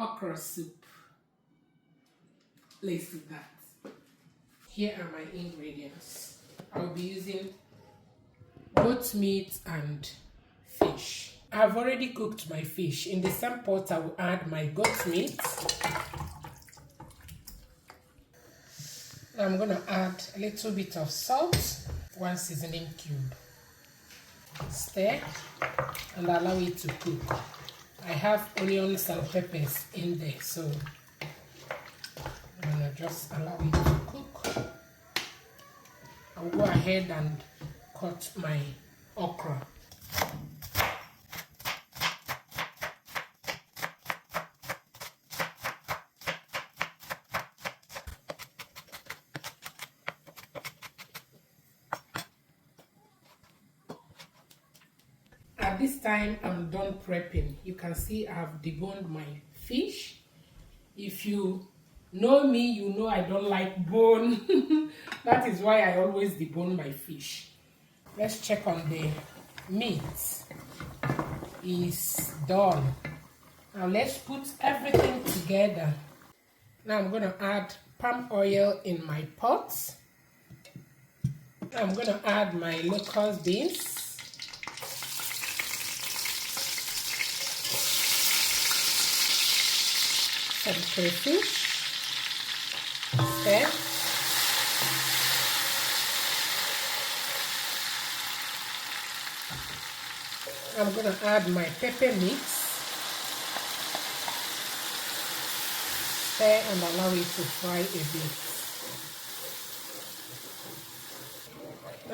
okra soup. Let's do that. Here are my ingredients. I'll be using goat meat and fish. I've already cooked my fish. In the same pot, I will add my goat meat. I'm going to add a little bit of salt, 1 seasoning cube. Stir and allow it to cook. I have onions and peppers in there, so I'm going to just allow it to cook. I'll go ahead and cut my okra. At this time, I'm done prepping. You can see I've deboned my fish. If you know me, you know I don't like bone. That is why I always debone my fish. Let's check on the meat. Is done. Now let's put everything together. Now I'm going to add palm oil in my pot. Now I'm going to add my locust beans. Some crayfish, stir, I'm going to add my pepper mix, stir and allow it to fry a bit.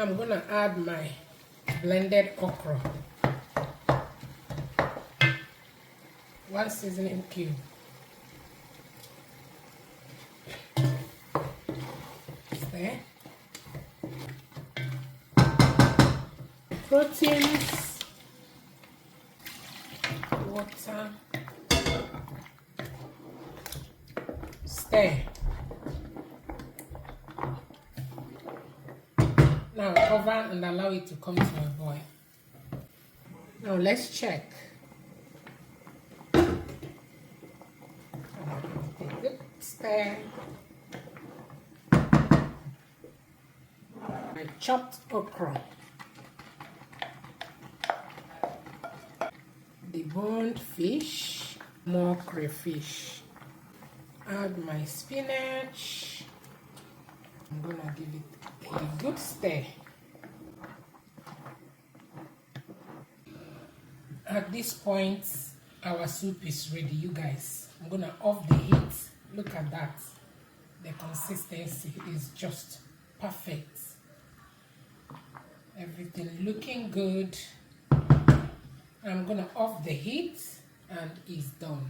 I'm going to add my blended okra, 1 seasoning cube. Proteins, water, stir. Now cover and allow it to come to a boil. Now let's check. Stir. My chopped okra, deboned fish, more crayfish. Add my spinach. I'm gonna give it a good stir. At this point, our soup is ready, you guys. I'm gonna off the heat. Look at that. The consistency is just perfect. Everything looking good. I'm gonna off the heat and it's done.